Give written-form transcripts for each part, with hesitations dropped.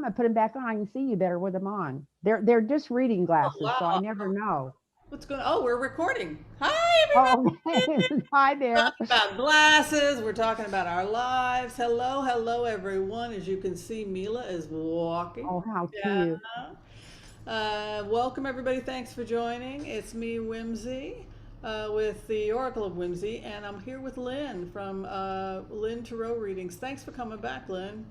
I put them back on, I can see you better with them on. They're just reading Oh, glasses, so I wow. never know. What's going on? Oh, we're recording. Hi, Oh, everybody. okay. Hi there. Talking about glasses. We're talking about our lives. Hello, hello, everyone. As you can see, Mila is walking. Oh, how Yeah. cute. Welcome, everybody. Thanks for joining. It's me, Whimsy, with the Oracle of Whimsy, and I'm here with Lynn from Lynn Tarot Readings. Thanks for coming back, Lynn.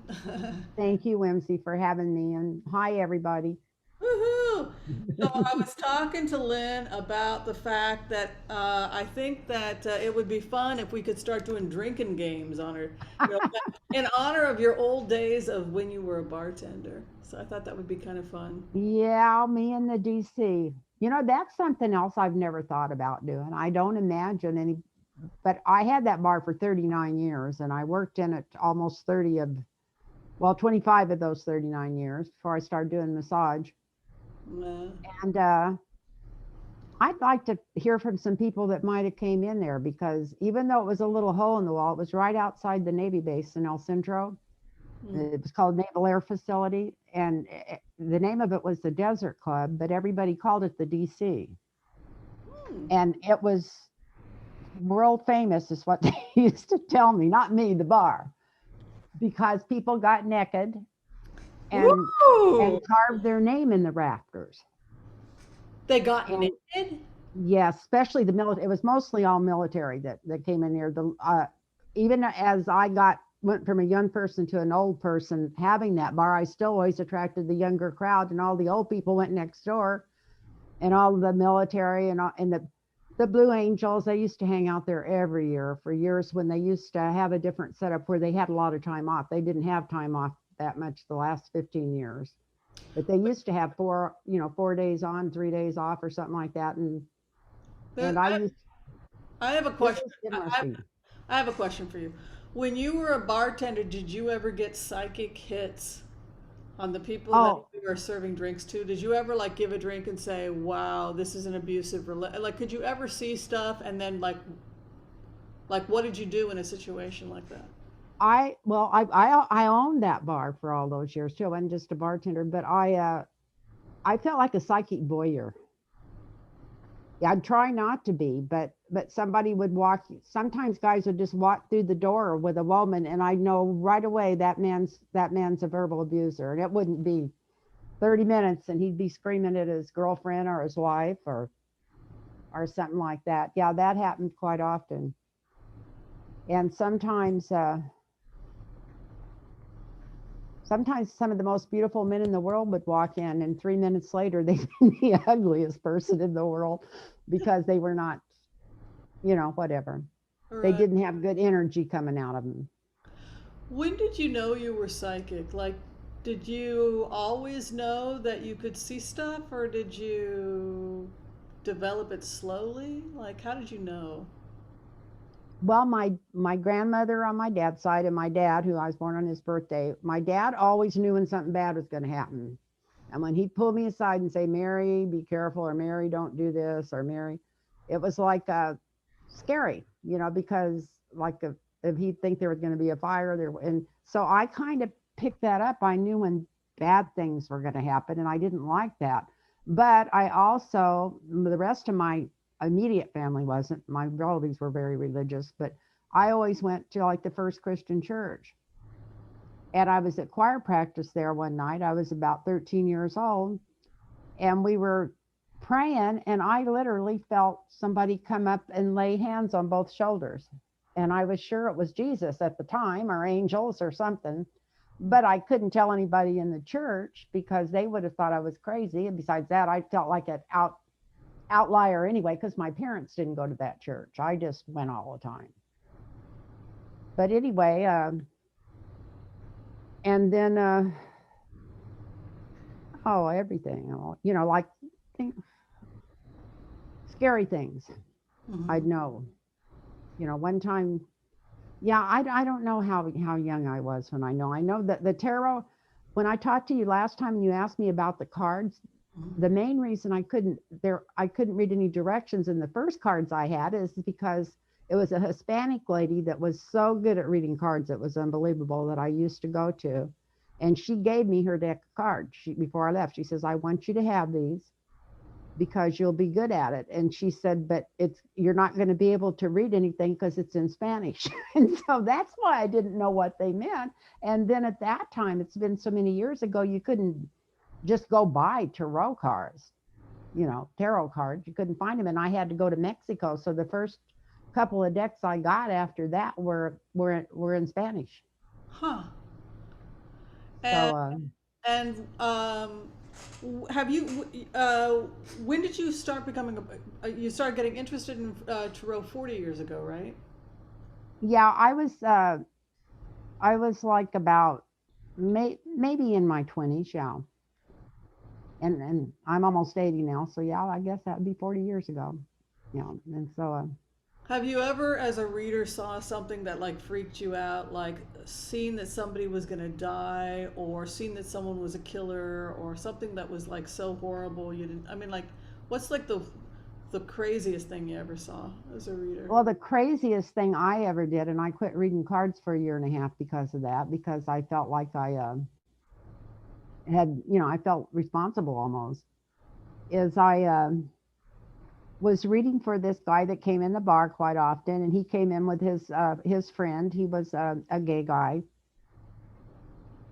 Thank you, Whimsy, for having me. And hi, everybody. Woohoo! So I was talking to Lynn about the fact that I think that it would be fun if we could start doing drinking games on her, you know, in honor of your old days of when you were a bartender. So I thought that would be kind of fun. Yeah, me and the DC. That's something else I've never thought about doing. I don't imagine any, but I had that bar for 39 years and I worked in it almost 30 of, well, 25 of those 39 years before I started doing massage. Uh, And I'd like to hear from some people that might have came in there because even though it was a little hole in the wall, it was right outside the Navy base in El Centro. mm, It was called Naval Air Facility, and the name of it was the Desert Club, but everybody called it the DC. mm. And it was world famous, is what they used to tell me, not me, the bar, because people got naked and Woo! carved their name in the rafters. They got And naked? yes, especially the military. It was mostly all military that came in here. The even as I went from a young person to an old person having that bar, I still always attracted the younger crowd, and all the old people went next door, and all the military and the Blue Angels. They used to hang out there every year for years when they used to have a different setup where they had a lot of time off. They didn't have time off that much the last 15 years, but they used to have 4 days on, 3 days off, or something like that, and There- I, I have a it question. was interesting. I have a question for you. When you were a bartender, did you ever get psychic hits on the people that Oh, you were serving drinks to? Did you ever like give a drink and say, "Wow, this is an abusive Like, could you ever see stuff and then like what did you do in a situation like that? I owned that bar for all those years too. I wasn't just a bartender, but I felt like a psychic voyeur. Yeah, I'd try not to be, but somebody would walk. Sometimes guys would just walk through the door with a woman, and I know right away that man's a verbal abuser, and it wouldn't be 30 minutes, and he'd be screaming at his girlfriend or his wife or something like that. Yeah, that happened quite often, and sometimes some of the most beautiful men in the world would walk in, and 3 minutes later, they'd be the ugliest person in the world because they were not, whatever. They Right. didn't have good energy coming out of them. When did you know you were psychic? Like, did you always know that you could see stuff, or did you develop it slowly? Like, how did you know? Well, my grandmother on my dad's side and my dad, who I was born on his birthday, my dad always knew when something bad was going to happen. And when he'd pull me aside and say, "Mary, be careful," or "Mary, don't do this," or "Mary," it was like scary, because like if he'd think there was going to be a fire there. And so I kind of picked that up. I knew when bad things were going to happen, and I didn't like that. But I also, the rest of my immediate family wasn't. My relatives were very religious, but I always went to like the First Christian Church. And I was at choir practice there one night. I was about 13 years old, and we were praying, and I literally felt somebody come up and lay hands on both shoulders. And I was sure it was Jesus at the time, or angels or something. But I couldn't tell anybody in the church because they would have thought I was crazy. And besides that, I felt like an outlier anyway, because my parents didn't go to that church. I just went all the time. But anyway, and then, oh, everything, like scary things I'd Hmm. know. One time, yeah, I don't know how young I was when I know. I know that the tarot, when I talked to you last time and you asked me about the cards, the main reason I couldn't read any directions in the first cards I had is because it was a Hispanic lady that was so good at reading cards. It was unbelievable, that I used to go to. And she gave me her deck of cards before I left. She says, I want you to have these because you'll be good at it. And she said, but you're not going to be able to read anything because it's in Spanish. And so that's why I didn't know what they meant. And then at that time, it's been so many years ago, you couldn't just go buy tarot cards, tarot cards. You couldn't find them. And I had to go to Mexico. So the first couple of decks I got after that were in Spanish. Huh. And So and have you when did you start becoming you started getting interested in tarot 40 years ago, right? yeah, I was like about maybe in my 20s, yeah. And I'm almost 80 now, so yeah, I guess that would be 40 years ago. Yeah, and so Have you ever, as a reader, saw something that like freaked you out, like seen that somebody was gonna die, or seen that someone was a killer, or something that was like so horrible you didn't? I mean, like, what's like the craziest thing you ever saw as a reader? well, the craziest thing I ever did, and I quit reading cards for a year and a half because of that, because I felt like I felt responsible almost. Is I was reading for this guy that came in the bar quite often, and he came in with his friend. He was a gay guy,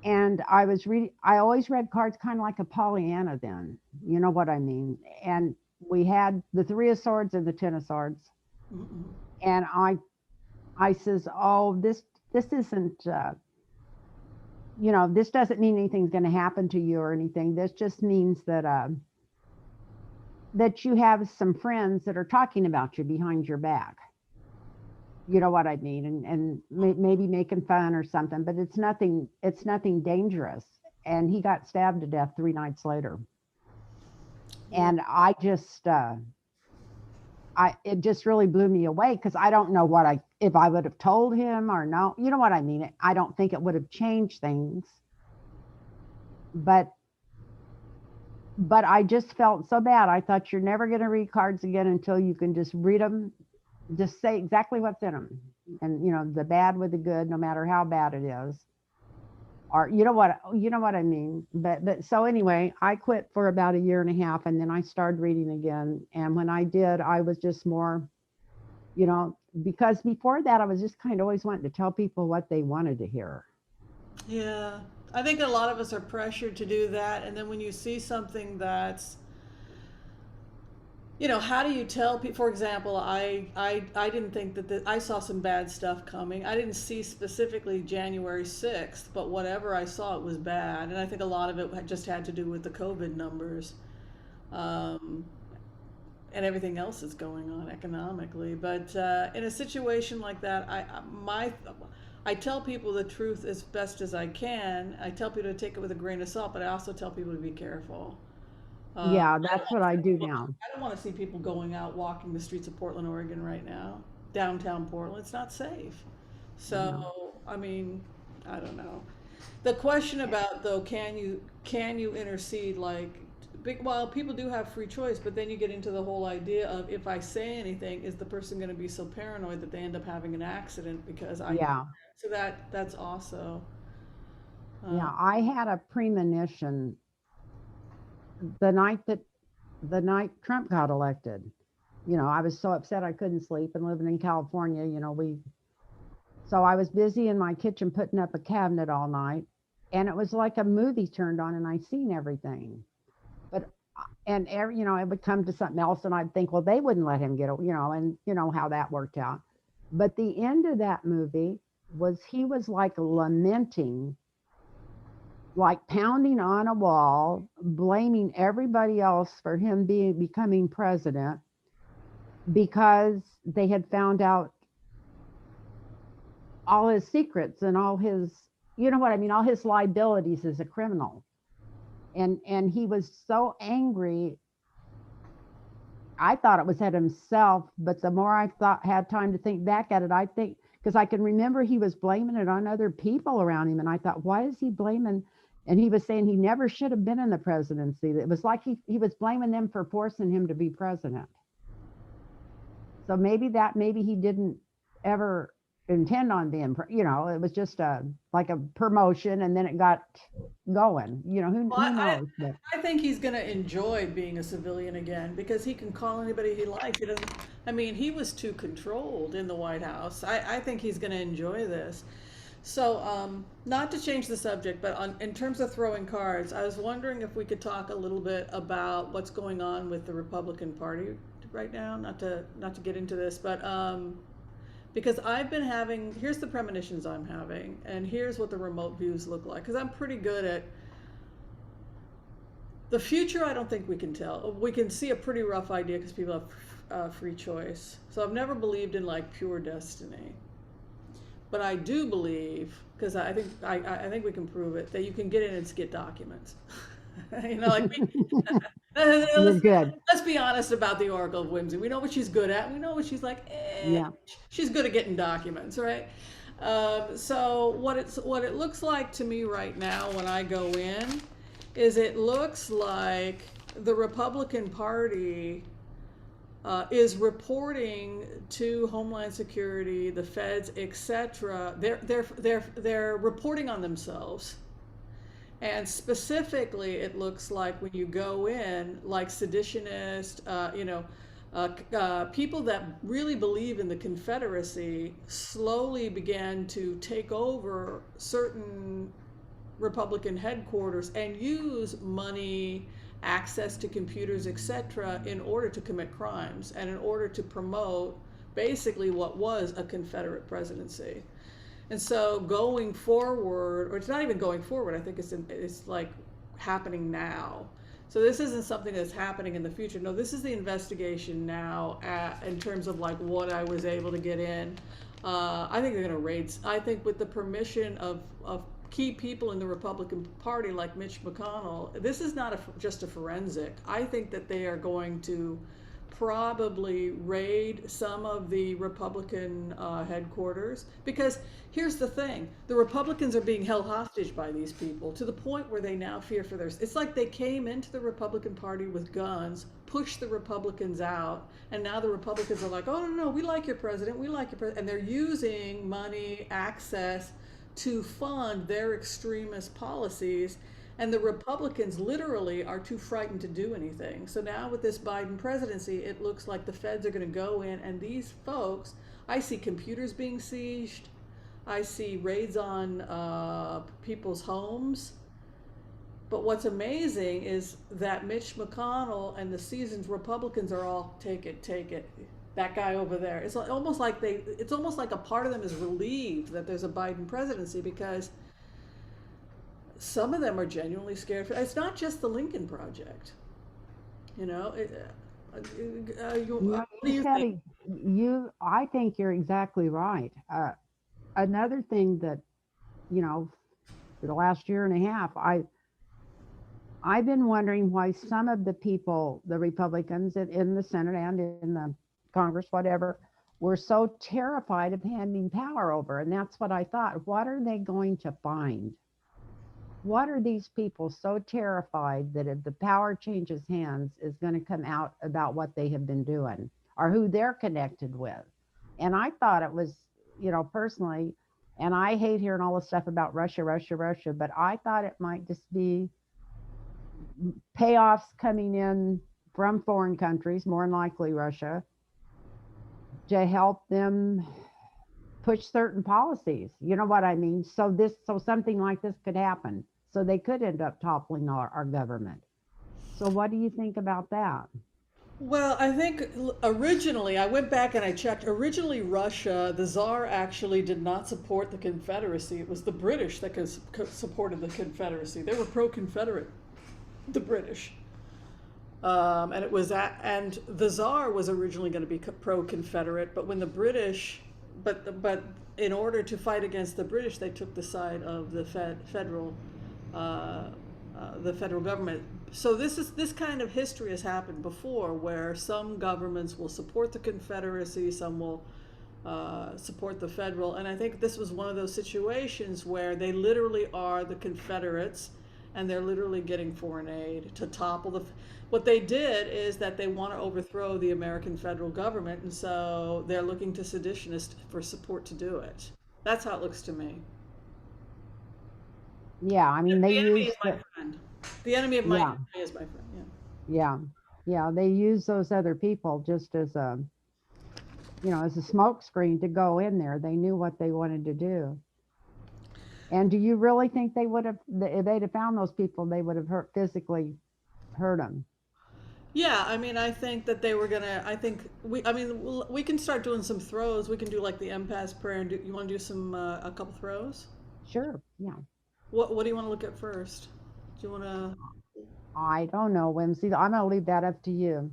and I was reading. I always read cards kind of like a Pollyanna. Then you know what I mean. And we had the Three of Swords and the Ten of Swords, Mm-mm. and I says, oh, this isn't. This doesn't mean anything's going to happen to you or anything. This just means that you have some friends that are talking about you behind your back. You know what I mean? And maybe making fun or something, but it's nothing dangerous. And he got stabbed to death 3 nights later. Yeah. And I just it just really blew me away because I don't know if I would have told him or no. You know what I mean? I don't think it would have changed things, but I just felt so bad. I thought you're never going to read cards again until you can just read them, just say exactly what's in them, and the bad with the good, no matter how bad it is, or you know what I mean. But so anyway, I quit for about a year and a half, and then I started reading again. And when I did, I was just more, because before that, I was just kind of always wanting to tell people what they wanted to hear. Yeah. I think a lot of us are pressured to do that, and then when you see something that's, how do you tell people? For example, I didn't think that I saw some bad stuff coming. I didn't see specifically January 6th, but whatever I saw, it was bad. And I think a lot of it just had to do with the COVID numbers, um, and everything else that's going on economically. But in a situation like that, I tell people the truth as best as I can. I tell people to take it with a grain of salt, but I also tell people to be careful. Yeah, I don't that's what want I to see do people, now. I don't want to see people going out walking the streets of Portland, Oregon right now, downtown Portland. It's not safe. Yeah. So, I mean, I don't know. The question about though, can you intercede like well, people do have free choice, but then you get into the whole idea of if I say anything, is the person going to be so paranoid that they end up having an accident because I Yeah. so that's also uh, Yeah, I had a premonition the night that the night Trump got elected. I was so upset I couldn't sleep, and living in California, so I was busy in my kitchen putting up a cabinet all night, and it was like a movie turned on and I seen everything. But and it would come to something else and I'd think, well, they wouldn't let him get it, and you know how that worked out. But the end of that movie was he was like lamenting, like pounding on a wall, blaming everybody else for him becoming president because they had found out all his secrets and all his, you know what I mean, all his liabilities as a criminal. And he was so angry. I thought it was at himself, but the more I thought had time to think back at it, I think because I can remember he was blaming it on other people around him, and I thought, why is he blaming? And he was saying he never should have been in the presidency. It was like he was blaming them for forcing him to be president. So maybe he didn't ever. intend on being, it was just like a promotion, and then it got going. Well, Who knows? But I think he's going to enjoy being a civilian again because he can call anybody he likes. He doesn't. I mean, he was too controlled in the White House. I think he's going to enjoy this. So, not to change the subject, but in terms of throwing cards, I was wondering if we could talk a little bit about what's going on with the Republican Party right now. Not to get into this, but because I've been having, here's the premonitions I'm having, and here's what the remote views look like. Because I'm pretty good at the future. I don't think we can tell. We can see a pretty rough idea because people have free choice. So I've never believed in like pure destiny. But I do believe, because I think we can prove it, that you can get in and get documents. Like you're good. let's be honest about the Oracle of Whimsy. We know what she's good at. We know what she's like. Yeah. She's good at getting documents, right? So what it looks like to me right now when I go in is it looks like the Republican Party is reporting to Homeland Security, the feds, etc. They're reporting on themselves, and specifically, it looks like when you go in, like seditionists, people that really believe in the Confederacy, slowly began to take over certain Republican headquarters and use money, access to computers, etc., in order to commit crimes and in order to promote basically what was a Confederate presidency. And so going forward, or it's not even going forward, I think it's like happening now. So this isn't something that's happening in the future. No, this is the investigation now in terms of like what I was able to get in. I think they're going to raid. I think with the permission of key people in the Republican Party like Mitch McConnell, this is not just a forensic. I think that they are going to probably raid some of the Republican headquarters, because here's the thing, the Republicans are being held hostage by these people to the point where they now fear for theirs. It's like they came into the Republican Party with guns, pushed the Republicans out, and now the Republicans are like, oh no, we like your president, and they're using money, access to fund their extremist policies. And the Republicans literally are too frightened to do anything. So now with this Biden presidency, it looks like the feds are going to go in, and these folks, I see computers being seized. I see raids on people's homes. But what's amazing is that Mitch McConnell and the seasoned Republicans are all, take it. That guy over there. It's almost like a part of them is relieved that there's a Biden presidency, because some of them are genuinely scared. It's not just the Lincoln Project, what do you think? I think you're exactly right. Another thing that, for the last year and a half, I've been wondering why some of the people, the Republicans in the Senate and in the Congress, whatever, were so terrified of handing power over. And that's what I thought. What are they going to find? What are these people so terrified that if the power changes hands is going to come out about what they have been doing or who they're connected with? And I thought it was, personally, and I hate hearing all the stuff about Russia, but I thought it might just be payoffs coming in from foreign countries, more than likely Russia, to help them push certain policies. You know what I mean? So something like this could happen. So they could end up toppling our government. So what do you think about that? Well, I think originally, I went back and I checked. Originally, Russia, the Tsar actually did not support the Confederacy. It was the British that supported the Confederacy. They were pro-Confederate, the British. And the Tsar was originally going to be pro-Confederate, but when the British, but in order to fight against the British, they took the side of the federal government. So this kind of history has happened before, where some governments will support the Confederacy, some will support the federal, and I think this was one of those situations where they literally are the Confederates, and they're literally getting foreign aid to topple the. What they did is that they want to overthrow the American federal government, and so they're looking to seditionists for support to do it. That's how it looks to me. Yeah, I mean, they The enemy is use my the, friend. The enemy of my yeah, enemy is my friend. Yeah. yeah, yeah, they use those other people just as a, as a smoke screen to go in there. They knew what they wanted to do. And do you really think they would have, if they'd have found those people, they would have physically hurt them? Yeah, I mean, I think that they were gonna. I think I mean, we can start doing some throws. We can do like the empath prayer. And you want to do some a couple throws? Sure. Yeah. What do you want to look at first? Do you want to I don't know, Whimsy. I'm going to leave that up to you.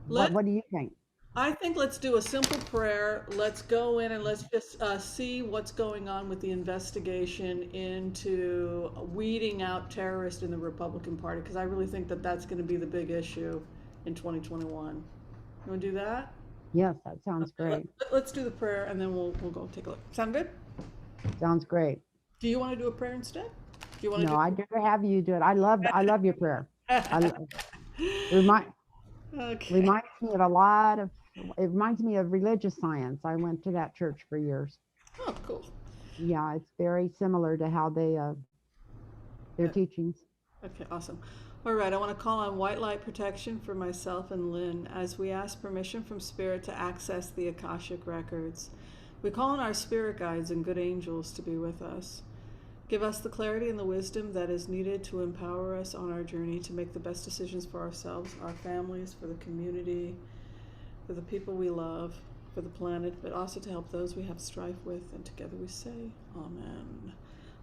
What let? What do you think? I think let's do a simple prayer. Let's go in and let's just see what's going on with the investigation into weeding out terrorists in the Republican Party, because I really think that that's going to be the big issue in 2021. You want to do that? Yes, that sounds Okay, great. let's do the prayer and then we'll go take a look. Sound good? Sounds great. Do you want to do a prayer instead? Do you want No, to I'd rather have you do it. I love your prayer. I do? lo- remind Okay. reminds me of a lot of it reminds me of religious science. I went to that church for years. Oh, cool. Yeah, it's very similar to how their Yeah. teachings. Okay, awesome. All right, I want to call on white light protection for myself and Lynn as we ask permission from Spirit to access the Akashic records. We call on our spirit guides and good angels to be with us. Give us the clarity and the wisdom that is needed to empower us on our journey to make the best decisions for ourselves, our families, for the community, for the people we love, for the planet, but also to help those we have strife with. And together we say, Amen.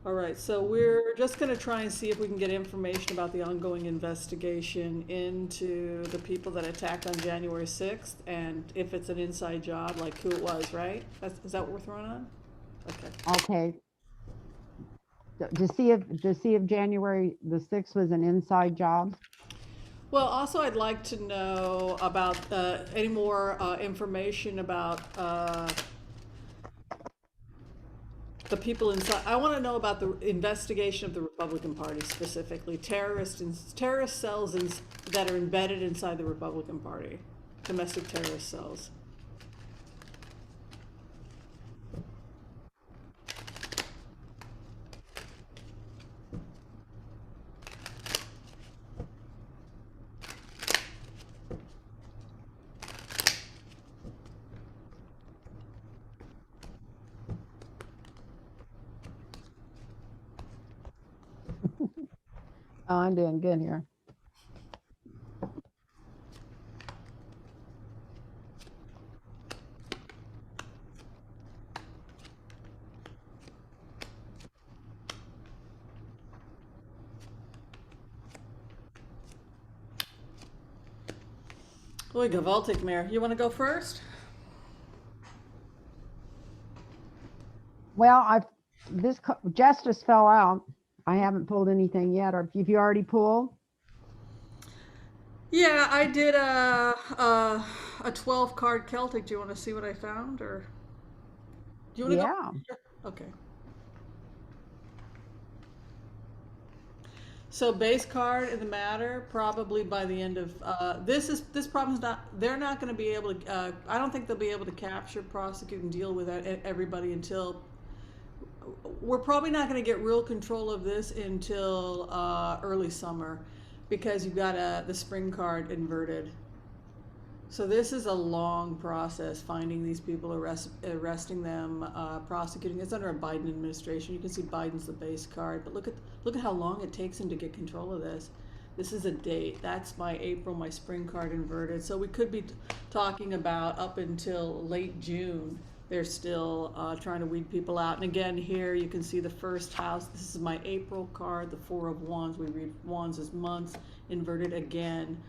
All right, so we're just going to try and see if we can get information about the ongoing investigation into the people that attacked on January 6th, and if it's an inside job, like who it was, right? Is that what we're throwing on? Okay. Okay. To see if January the 6th was an inside job. Well, also, I'd like to know about any more information about the people inside. I want to know about the investigation of the Republican Party specifically, terrorist cells that are embedded inside the Republican Party, domestic terrorist cells. Oh, I'm doing good here. Oi, gewaltig, Mayor. You want to go first? Well, I've this justice fell out. I haven't pulled anything yet. Or if you already pulled, Yeah, I did a 12 card Celtic. Do you want to see what I found, or do you want to go? yeah. Sure. Okay. So base card in the matter probably by the end of this problem's not, they're not going to be able to I don't think they'll be able to capture, prosecute, and deal with everybody until we're probably not going to get real control of this until early summer, because you've got the spring card inverted. So this is a long process, finding these people, arresting them, prosecuting. It's under a Biden administration. You can see Biden's the base card, but look at how long it takes him to get control of this. This is a date. That's my April, my spring card inverted. So we could be talking about up until late June. They're still trying to weed people out. And again, here you can see the first house. This is my April card, the Four of Wands. We read Wands as months, inverted again.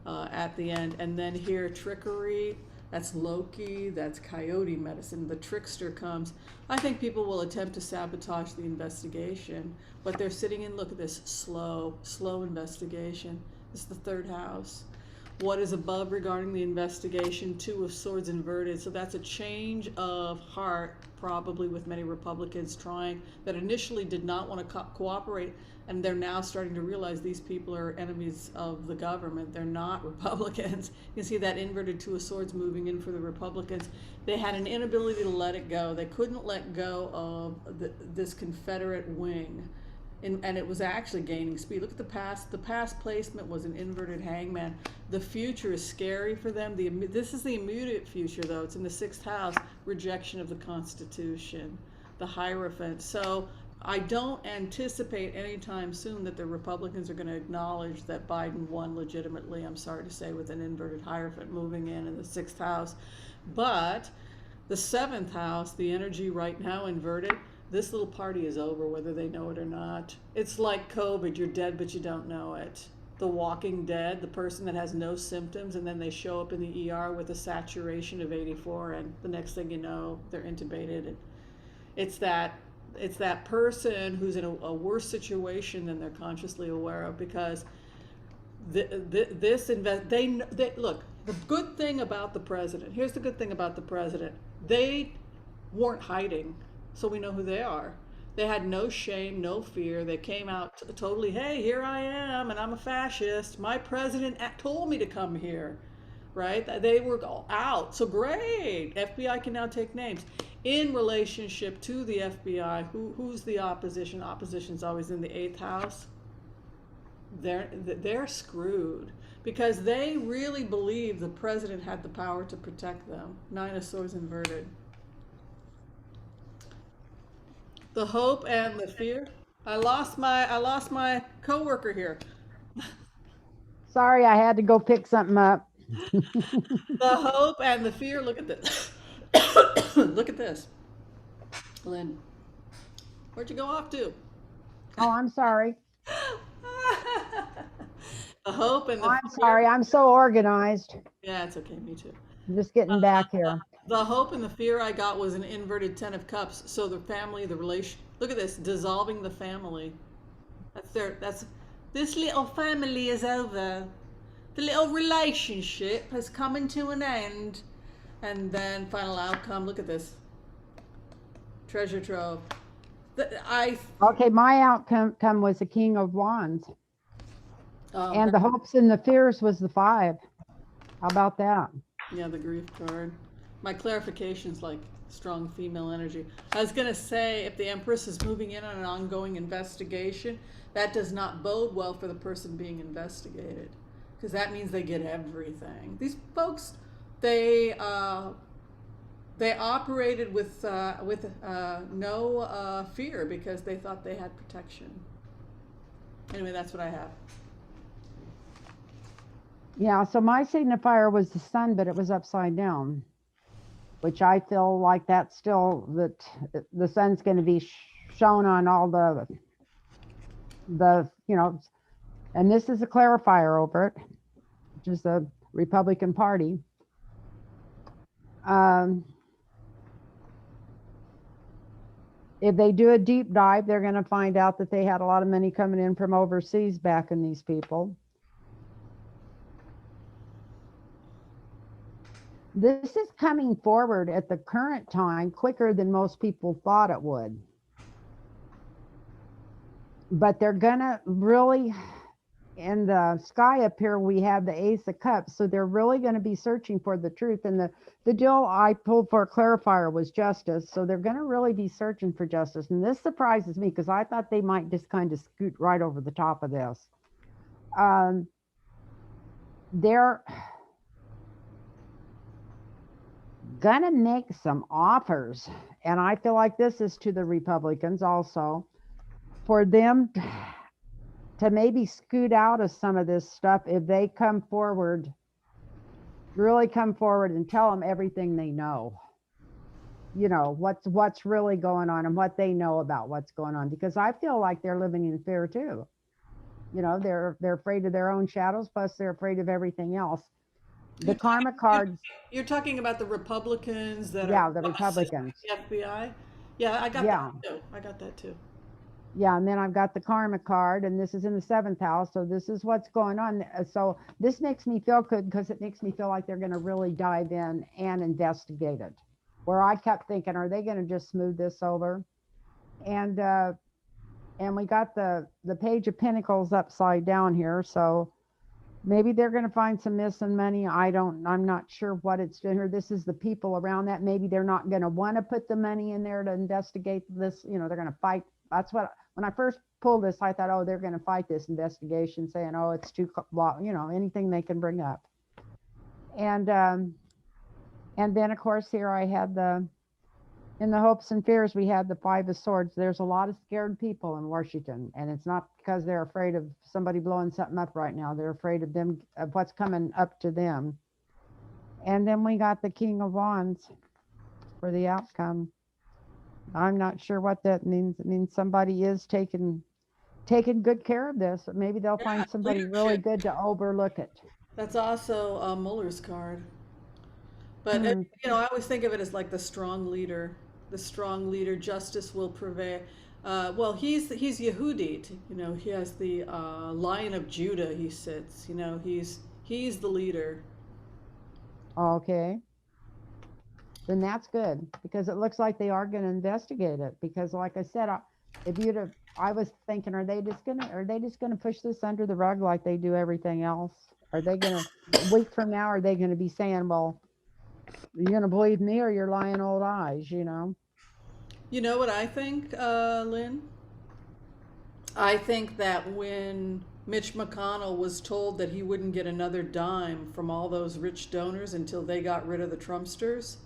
At the end. And then here, trickery, that's Loki, that's coyote medicine. The trickster comes. I think people will attempt to sabotage the investigation, but they're sitting in, look at this, slow investigation. This is the third house. what is above regarding the investigation, Two of Swords inverted. So that's a change of heart, probably with many Republicans trying that initially did not want to cooperate, and they're now starting to realize these people are enemies of the government. They're not Republicans. You can see that inverted Two of Swords moving in for the Republicans. They had an inability to let it go. They couldn't let go of this Confederate wing. And it was actually gaining speed. Look at the past. The past placement was an inverted hangman. The future is scary for them. This is the immediate future, though. It's in the 6th house, rejection of the Constitution, the Hierophant. So I don't anticipate anytime soon that the Republicans are going to acknowledge that Biden won legitimately, I'm sorry to say, with an inverted Hierophant moving in the 6th house. But the 7th house, the energy right now inverted, this little party is over whether they know it or not. It's like COVID, you're dead but you don't know it. The Walking Dead, the person that has no symptoms and then they show up in the ER with a saturation of 84 and the next thing you know, they're intubated. And it's that person who's in a worse situation than they're consciously aware of, because look, the good thing about the president, here's the good thing about the president, they weren't hiding. So we know who they are. They had no shame, no fear. They came out totally, hey, here I am, and I'm a fascist. My president told me to come here, right? They were all out. So great. FBI can now take names. In relationship to the FBI, who's the opposition? Opposition's always in the 8th house. They're screwed because they really believe the president had the power to protect them. 9 of Swords inverted. The hope and the fear. I lost my coworker here. Sorry, I had to go pick something up. The hope and the fear. Look at this. Look at this. Lynn, where'd you go off to? Oh, I'm sorry. The hope and the I'm fear. sorry. I'm so organized. Yeah, it's okay. Me too. I'm just getting back here. The hope and the fear I got was an inverted 10 of Cups. So the family, the relation. Look at this, dissolving the family. This little family is over. The little relationship has come to an end. And then final outcome, look at this. Treasure trove. Okay, my outcome was the King of Wands. And the hopes and the fears was the 5. How about that? Yeah, the grief card. My clarification's like strong female energy. I was going to say, if the Empress is moving in on an ongoing investigation, that does not bode well for the person being investigated, because that means they get everything. These folks, they operated with no fear because they thought they had protection. Anyway, that's what I have. Yeah, so my signifier was the sun, but it was upside down, which I feel like that's still that the sun's going to be shown on all the and this is a clarifier over it, which is the Republican Party. If they do a deep dive, they're going to find out that they had a lot of money coming in from overseas backing these people. This is coming forward at the current time quicker than most people thought it would. But they're gonna really, in the sky up here, we have the Ace of Cups. So they're really gonna be searching for the truth. And the deal I pulled for a clarifier was justice. So they're gonna really be searching for justice. And this surprises me because I thought they might just kind of scoot right over the top of this. They're gonna make some offers, and I feel like this is to the Republicans also, for them to maybe scoot out of some of this stuff if they come forward, really come forward and tell them everything they know. You know, what's really going on and what they know about what's going on, because I feel like they're living in fear too. You know, they're afraid of their own shadows, plus they're afraid of everything else. The karma cards. You're talking about the Republicans that Yeah, are the Republicans. the FBI. Yeah, I got that too. I got that too. Yeah, and then I've got the karma card, and this is in the seventh house. So this is what's going on. So this makes me feel good because it makes me feel like they're going to really dive in and investigate it. Where I kept thinking, are they going to just smooth this over? And we got the page of pentacles upside down here. So maybe they're going to find some missing money. I'm not sure what it's doing here. This is the people around that. Maybe they're not going to want to put the money in there to investigate this. They're going to fight. That's what, when I first pulled this, I thought, oh, they're going to fight this investigation, saying, oh, it's too, anything they can bring up. And then of course here I had in the hopes and fears, we had the Five of Swords. There's a lot of scared people in Washington, and it's not because they're afraid of somebody blowing something up right now. They're afraid of what's coming up to them. And then we got the King of Wands for the outcome. I'm not sure what that means. It means somebody is taking good care of this. Maybe they'll Yeah, find somebody really leadership. good to overlook it. That's also Muller's card. But Hmm. I always think of it as like the strong leader. The strong leader, justice will prevail. Well, he's Yehudit. He has the Lion of Judah. He sits. He's the leader. Okay. Then that's good because it looks like they are going to investigate it. Because, like I said, if you'd have, I was thinking, are they just gonna push this under the rug like they do everything else? Are they gonna, a week from now, are they gonna be saying, well, you're gonna believe me or your lying old eyes? You know what I think, Lynn? I think that when Mitch McConnell was told that he wouldn't get another dime from all those rich donors until they got rid of the Trumpsters,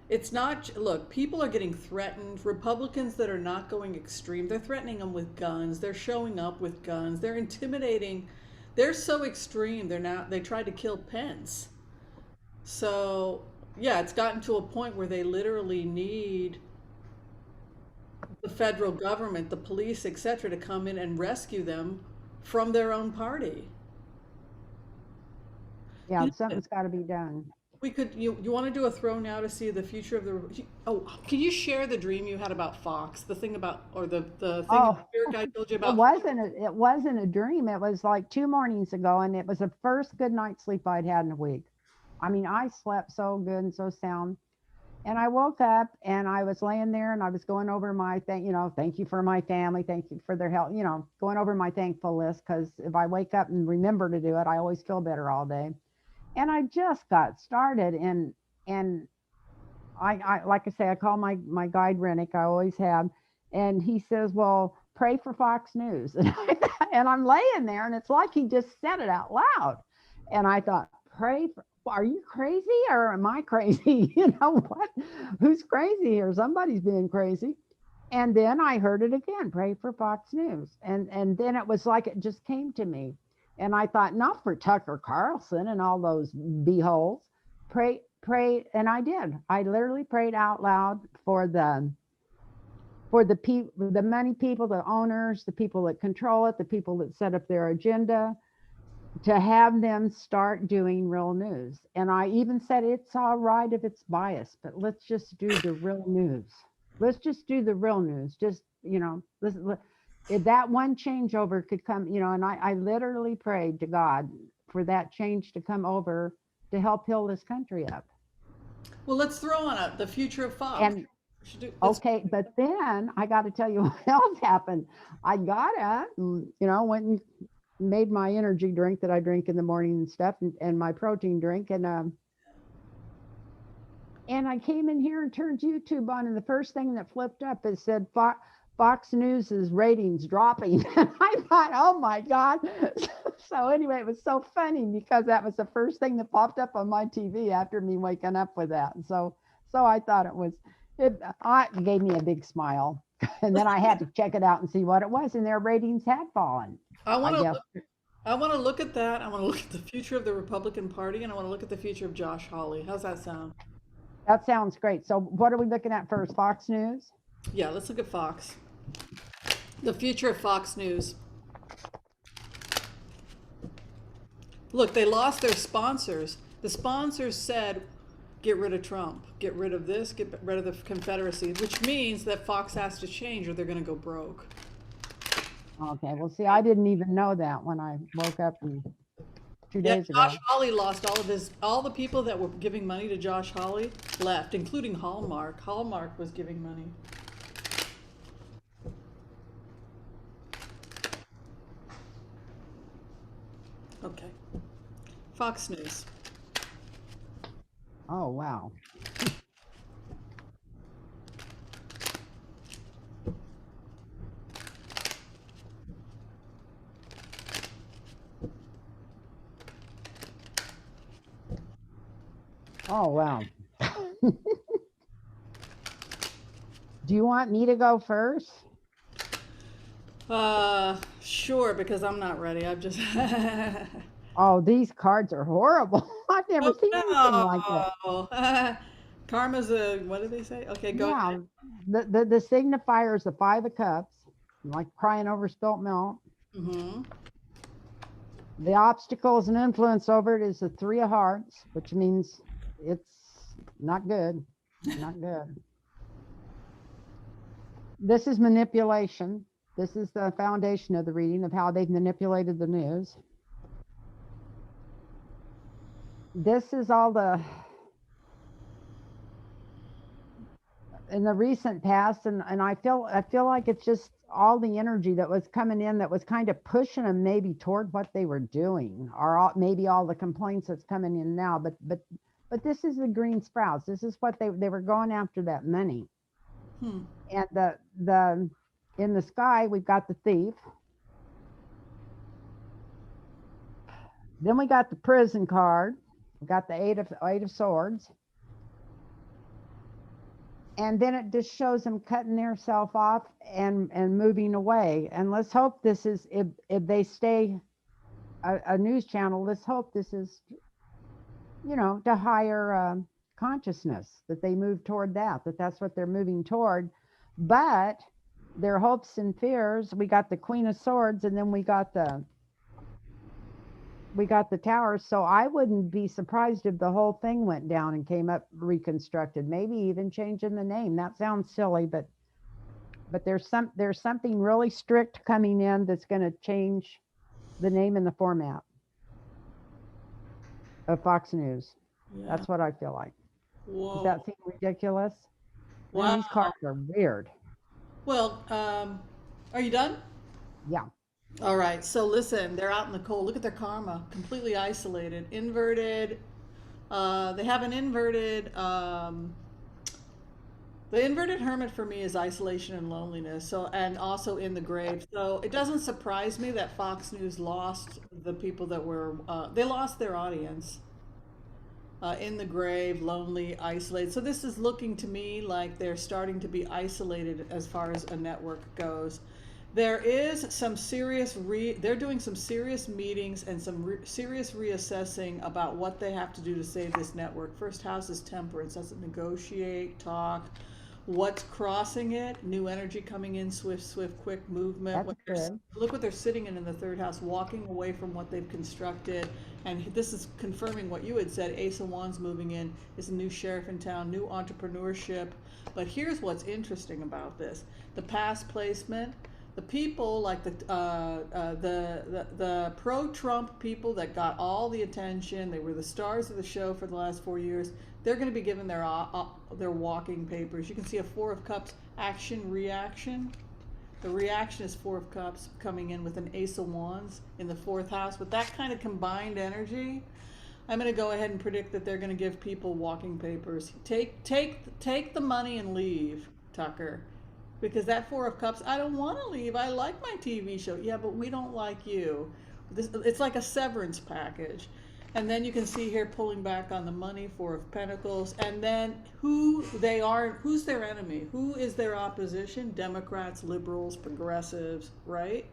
it's not, look, people are getting threatened. Republicans that are not going extreme, they're threatening them with guns. They're showing up with guns. They're intimidating. They're so extreme. They tried to kill Pence. So, yeah, it's gotten to a point where they literally need the federal government, the police, etc., to come in and rescue them from their own party. Yeah, You know, something's got to be done. we could. You want to do a throw now to see the future of the? Oh, can you share the dream you had about Fox? The thing about, or the thing the Oh, spirit guide told you it about? wasn't a dream. It was like 2 mornings ago, and it was the first good night's sleep I'd had in a week. I mean, I slept so good and so sound. And I woke up and I was laying there and I was going over my thank you for my family, thank you for their help, going over my thankful list because if I wake up and remember to do it, I always feel better all day. And I just got started and I like I say, I call my guide Rennick, I always have, and he says, well, pray for Fox News. And I'm laying there and it's like he just said it out loud. And I thought, pray for, are you crazy or am I crazy? You know what? Who's crazy here? Somebody's being crazy. And then I heard it again, pray for Fox News. And then it was like it just came to me. And I thought, not for Tucker Carlson and all those beeholes. Pray, and I did. I literally prayed out loud for the people, the money people, the owners, the people that control it, the people that set up their agenda, to have them start doing real news. And I even said it's all right if it's biased, but let's just do the real news. Let's just do the real news. Just, if that one changeover could come, and I literally prayed to God for that change to come over to help heal this country up. Well, let's throw on the future of Fox. And Let's. okay, but then I got to tell you what else happened. I got up, went and made my energy drink that I drink in the morning and stuff, and my protein drink, and I came in here and turned YouTube on, and the first thing that flipped up, it said Fox News's ratings dropping. And I thought, oh my God. So anyway, it was so funny because that was the first thing that popped up on my TV after me waking up with that. And so I thought it gave me a big smile. And then I had to check it out and see what it was, and their ratings had fallen. I want I to guess. look. I want to look at that. I want to look at the future of the Republican Party, and I want to look at the future of Josh Hawley. How's that sound? That sounds great. So what are we looking at first? Fox News? Yeah, let's look at Fox. The future of Fox News. Look, they lost their sponsors. The sponsors said, get rid of Trump, get rid of this, get rid of the Confederacy, which means that Fox has to change or they're going to go broke. Okay. Well, see, I didn't even know that when I woke up two Yeah, days Josh ago. Hawley lost all the people that were giving money to Josh Hawley left, including Hallmark. Hallmark was giving money. Okay. Fox News. Oh, wow. Oh, wow. Do you want me to go first? Sure, because I'm not ready. I've just. Oh, these cards are horrible. I've never seen anything like it. Oh no. Karma's a, what did they say? Okay, go ahead. Yeah, the signifier is the 5 of Cups, like crying over spilt milk. Mm-hmm. The obstacles and influence over it is the 3 of Hearts, which means it's not good. Not good. This is manipulation. This is the foundation of the reading of how they've manipulated the news. This is all the in the recent past, and I feel like it's just all the energy that was coming in that was kind of pushing them maybe toward what they were doing, or maybe all the complaints that's coming in now. But this is the green sprouts. This is what they were going after, that money. Hmm. And the in the sky we've got the Thief. Then we got the Prison card. We got the Eight of Swords. And then it just shows them cutting themselves off and moving away. And let's hope this is, if they stay a news channel, let's hope this is, to higher consciousness, that they move toward that's what they're moving toward. But their hopes and fears, we got the Queen of Swords, and then we got the Tower. So I wouldn't be surprised if the whole thing went down and came up reconstructed, maybe even changing the name. That sounds silly, but there's something really strict coming in that's going to change the name and the format of Fox News. Yeah. That's what I feel like. Does Whoa. that seem ridiculous? Man, Wow. these cards are weird. Well, are you done? Yeah. All right. So listen, they're out in the cold. Look at their karma, completely isolated, inverted. They have an inverted. The inverted hermit for me is isolation and loneliness. So, and also in the grave. So it doesn't surprise me that Fox News lost the people that were. They lost their audience. In the grave, lonely, isolated. So this is looking to me like they're starting to be isolated as far as a network goes. There is some serious they're doing some serious meetings and some serious reassessing about what they have to do to save this network. First house is temperance. That's negotiate, talk. What's crossing it? New energy coming in, swift, quick movement. That's good. Look what they're sitting in the third house, walking away from what they've constructed. And this is confirming what you had said. Ace of Wands moving in is a new sheriff in town, new entrepreneurship. But here's what's interesting about this: the past placement. The people like the pro-Trump people that got all the attention, they were the stars of the show for the last 4 years. They're going to be given their walking papers. You can see a 4 of Cups, action, reaction. The reaction is 4 of Cups coming in with an Ace of Wands in the fourth house. With that kind of combined energy, I'm going to go ahead and predict that they're going to give people walking papers. Take the money and leave, Tucker. Because that 4 of Cups, I don't want to leave. I like my TV show. Yeah, but we don't like you. It's like a severance package. And then you can see here pulling back on the money, 4 of Pentacles. And then who they are, who's their enemy? Who is their opposition? Democrats, liberals, progressives, right?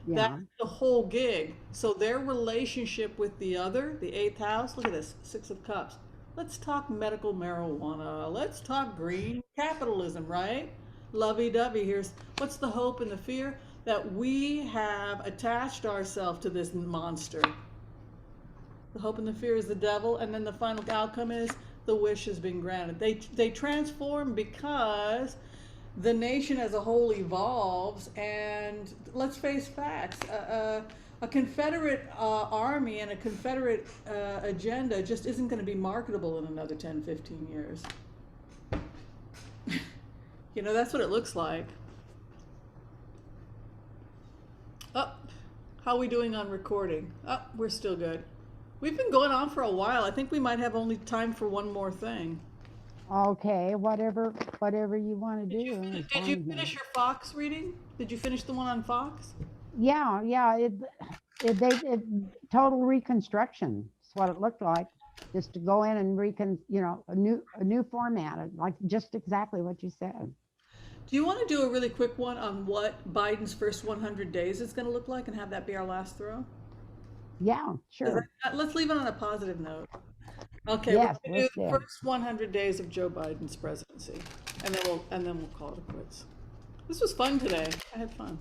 Yeah. That's the whole gig. So their relationship with the other, the eighth house, look at this, 6 of Cups. Let's talk medical marijuana. Let's talk green capitalism, right? Lovey-dovey. Here's what's the hope and the fear? That we have attached ourselves to this monster. The hope and the fear is the devil, and then the final outcome is the wish has been granted. They transform because the nation as a whole evolves, and let's face facts. A Confederate army and a Confederate agenda just isn't going to be marketable in another 10, 15 years. You know, that's what it looks like. Oh, how are we doing on recording? Oh, we're still good. We've been going on for a while. I think we might have only time for one more thing. Okay, whatever you want to Did you, do. fin- is did you fine with me. finish your Fox reading? Did you finish the one on Fox? Yeah, it total reconstruction. That's what it looked like. Just to go in and a new format, like just exactly what you said. Do you want to do a really quick one on what Biden's first 100 days is going to look like and have that be our last throw? Yeah, sure. Let's leave it on a positive note. Okay, we're Yes, going to do let's the do. first 100 days of Joe Biden's presidency, and then we'll call it quits. This was fun today. I had fun.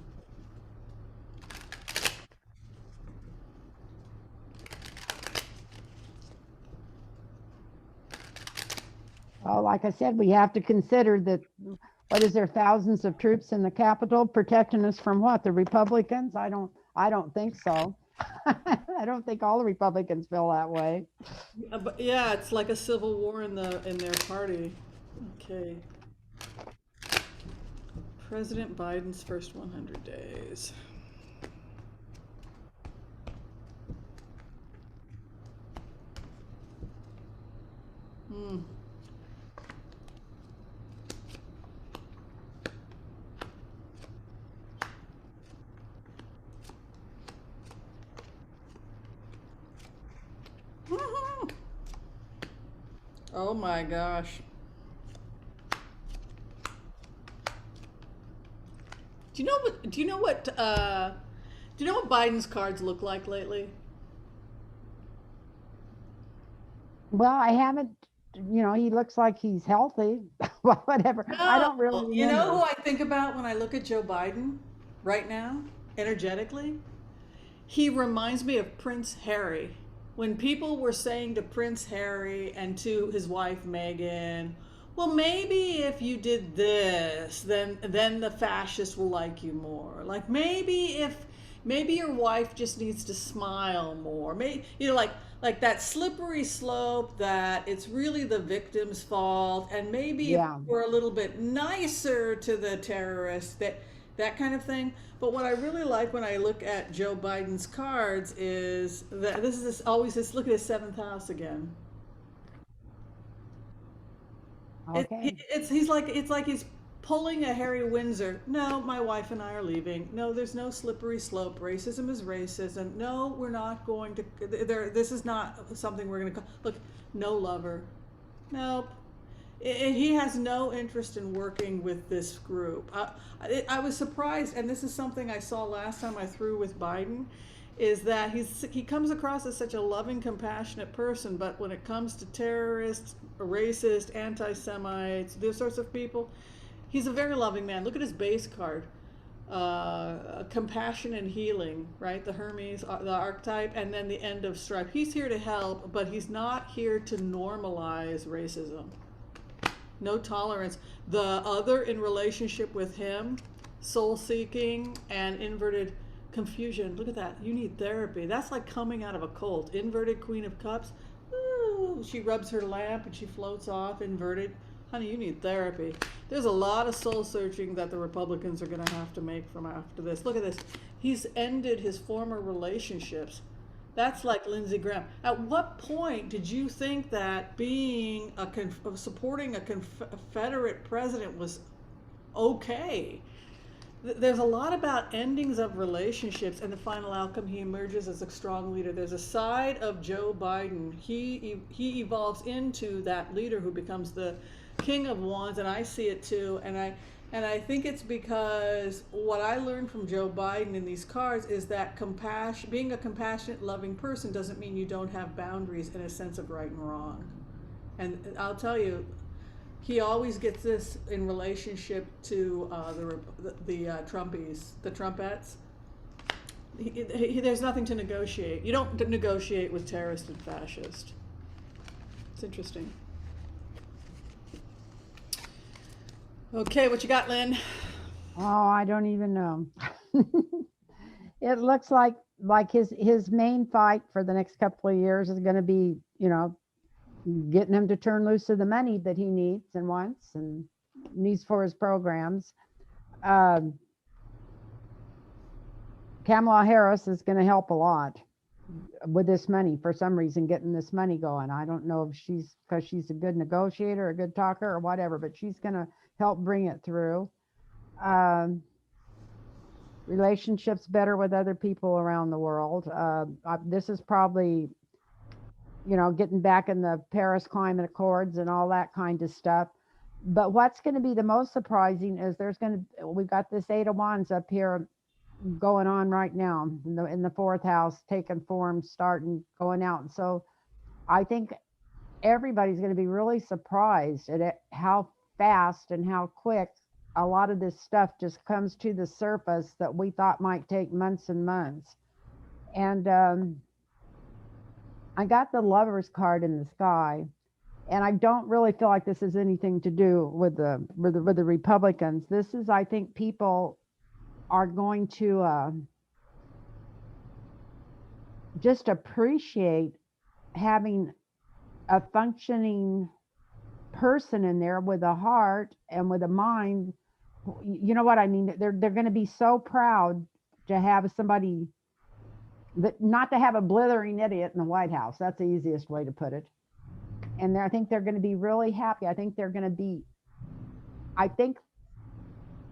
Oh, like I said, we have to consider that. What is there? Thousands of troops in the Capitol protecting us from what? The Republicans? I don't think so. I don't think all the Republicans feel that way. But yeah, it's like a civil war in their party. Okay. President Biden's first 100 days. Hmm. Oh my gosh. Do you know what Biden's cards look like lately? Well, I haven't. He looks like he's healthy. Well, whatever. I don't really You know remember. who I think about when I look at Joe Biden right now, energetically? He reminds me of Prince Harry. When people were saying to Prince Harry and to his wife Meghan, well, maybe if you did this, then the fascists will like you more. Like maybe your wife just needs to smile more. Maybe like that slippery slope that it's really the victim's fault, and maybe if Yeah. we're a little bit nicer to the terrorists, that kind of thing. But what I really like when I look at Joe Biden's cards is that always this, look at his seventh house again. Okay. It's like he's pulling a Harry Windsor. No, my wife and I are leaving. No, there's no slippery slope. Racism is racism. No, we're not going to. This is not something we're going to. Look, no lover. Nope. He has no interest in working with this group. I was surprised, and this is something I saw last time I threw with Biden, is that he comes across as such a loving, compassionate person, but when it comes to terrorists, racist, anti-Semites, those sorts of people, he's a very loving man. Look at his base card. Compassion and healing, right? The Hermes, the archetype, and then the end of strife. He's here to help, but he's not here to normalize racism. No tolerance. The other in relationship with him, soul seeking and inverted confusion. Look at that. You need therapy. That's like coming out of a cult. Inverted Queen of Cups. Ooh, she rubs her lamp and she floats off. Inverted. Honey, you need therapy. There's a lot of soul searching that the Republicans are going to have to make from after this. Look at this. He's ended his former relationships. That's like Lindsey Graham. At what point did you think that being supporting a Confederate president was okay? There's a lot about endings of relationships and the final outcome. He emerges as a strong leader. There's a side of Joe Biden. He evolves into that leader who becomes the king of wands, and I see it too. And I think it's because what I learned from Joe Biden in these cards is that being a compassionate, loving person doesn't mean you don't have boundaries and a sense of right and wrong. And I'll tell you, he always gets this in relationship to the Trumpies, the Trumpettes. There's nothing to negotiate. You don't negotiate with terrorist and fascist. It's interesting. Okay, what you got, Lynn? Oh, I don't even know. It looks like his main fight for the next couple of years is going to be, getting him to turn loose of the money that he needs and wants and needs for his programs. Um, Kamala Harris is going to help a lot with this money for some reason, getting this money going. I don't know if she's because she's a good negotiator, a good talker, or whatever, but she's going to help bring it through. Um, Relationships better with other people around the world. This is probably, getting back in the Paris Climate Accords and all that kind of stuff. But what's going to be the most surprising is we've got this Eight of Wands up here going on right now in the fourth house, taking form, starting, going out. And so I think everybody's going to be really surprised at how fast and how quick a lot of this stuff just comes to the surface that we thought might take months and months. And I got the Lover's card in the sky, and I don't really feel like this has anything to do with the Republicans. This is, I think, people are going to just appreciate having a functioning person in there with a heart and with a mind. You know what I mean? They're going to be so proud to have somebody that not to have a blithering idiot in the White House. That's the easiest way to put it. And I think they're going to be really happy. I think they're going to be. I think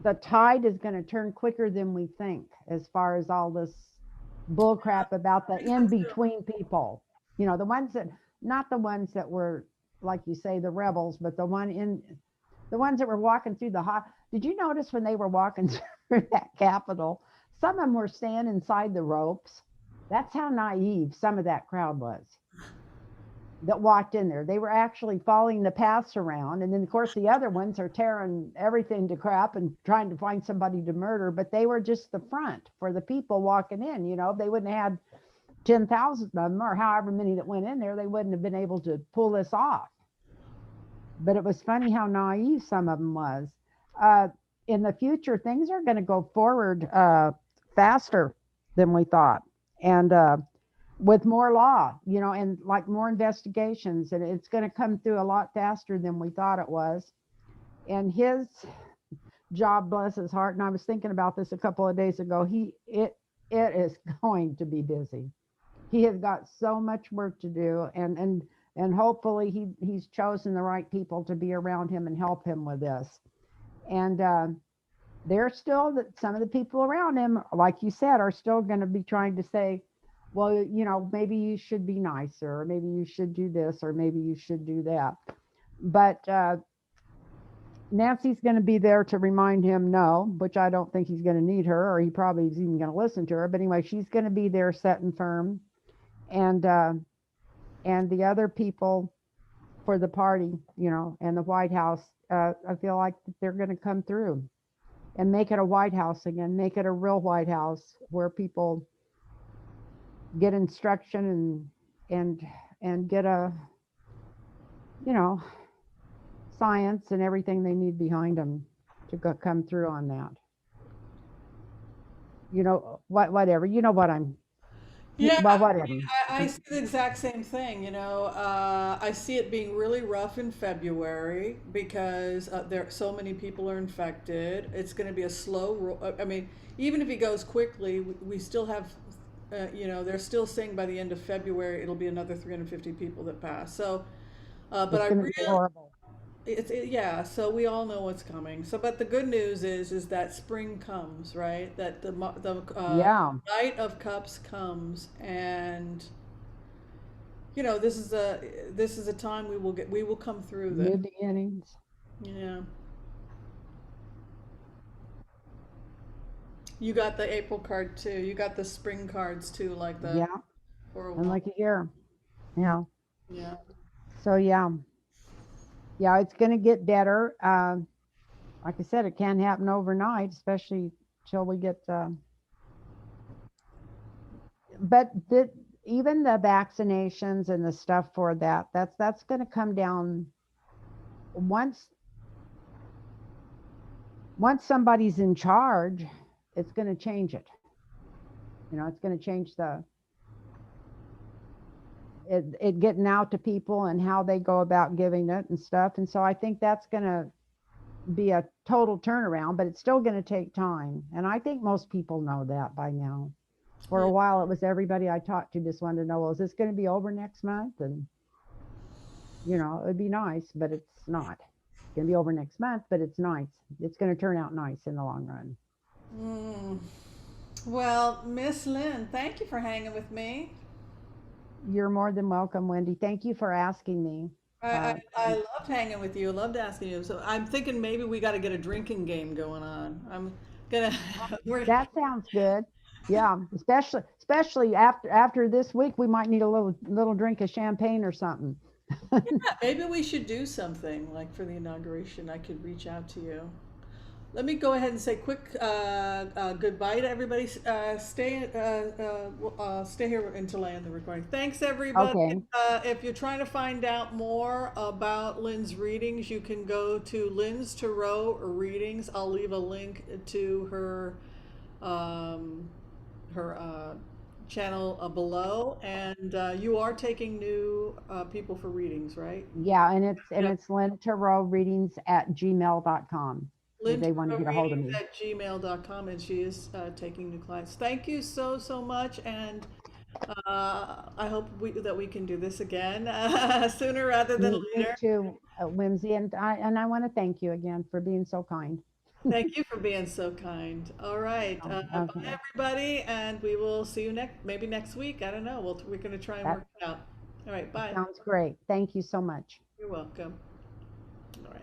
the tide is going to turn quicker than we think, as far as all this bullcrap about the in between people. The ones that, not the ones that were, like you say, the rebels, but the ones that were walking through the hot. Did you notice when they were walking through that Capitol, some of them were staying inside the ropes? That's how naive some of that crowd was that walked in there. They were actually following the paths around. And then, of course, the other ones are tearing everything to crap and trying to find somebody to murder. But they were just the front for the people walking in. If they wouldn't have had 10,000 of them or however many that went in there, they wouldn't have been able to pull this off. But it was funny how naive some of them was. Uh, in the future, things are going to go forward faster than we thought. And with more law, and like more investigations, and it's going to come through a lot faster than we thought it was. And his job, bless his heart, and I was thinking about this a couple of days ago. It is going to be busy. He has got so much work to do, and hopefully he's chosen the right people to be around him and help him with this. And there's still that some of the people around him, like you said, are still going to be trying to say, well, maybe you should be nicer, or maybe you should do this, or maybe you should do that. But Nancy's going to be there to remind him no, which I don't think he's going to need her, or he probably is even going to listen to her. But anyway, she's going to be there set and firm. And the other people for the party, and the White House, I feel like they're going to come through and make it a White House again, make it a real White House where people get instruction and get a, you know science and everything they need behind them to come through on that. Whatever, what I'm, Yeah, well, whatever. I see the exact same thing. I see it being really rough in February because so many people are infected. It's going to be a I mean, even if he goes quickly, we still have, they're still saying by the end of February it'll be another 350 people that pass. So, but It's I going to be really, horrible. yeah, so we all know what's coming. So, but the good news is that spring comes, right? That the Yeah, Knight of Cups comes, and this is a time we will come through this. new beginnings. Yeah, you got the April card too. You got the spring cards too, like the Yeah, four of and Wands. like a year. Yeah. Yeah, So yeah, it's going to get better. Like I said, it can't happen overnight, especially till we get. But even the vaccinations and the stuff for that's going to come down once once somebody's in charge, it's going to change it. It's going to change it getting out to people and how they go about giving it and stuff. And so I think that's going to be a total turnaround, but it's still going to take time. And I think most people know that by now. For Yeah. a while, it was everybody I talked to just wanted to know, well, is this going to be over next month? And, it'd be nice, but it's not. It's going to be over next month, but it's nice. It's going to turn out nice in the long run. Mm. Well, Miss Lynn, thank you for hanging with me. You're more than welcome, Wendy. Thank you for asking me. I, I, Uh, I loved hanging with you. Loved asking you. So I'm thinking maybe we got to get a drinking game going on. I'm gonna. We're that sounds good. Yeah, especially after this week, we might need a little drink of champagne or something. maybe we should do something like for the inauguration. I could reach out to you. Let me go ahead and say quick goodbye to everybody. Stay here until I end the recording. Thanks, everybody. Okay. If you're trying to find out more about Lynn's readings, you can go to Lynn's Tarot readings. I'll leave a link to um, her channel below. And you are taking new people for readings, right? Yeah, and it's Lynn Tarot readings at gmail.com if Lynn they want to get a hold of readings me. at gmail.com, and she is taking new clients. Thank you so, so much. And I hope that we can do this again sooner rather than Me later. too, Whimsy, and I want to thank you again for being so kind. Thank you for being so kind. All right. Bye, Okay, everybody. And we will see you maybe next week. I don't know. We're going to try and that work it out. All right. Bye. sounds great. Thank you so much. You're welcome. All right.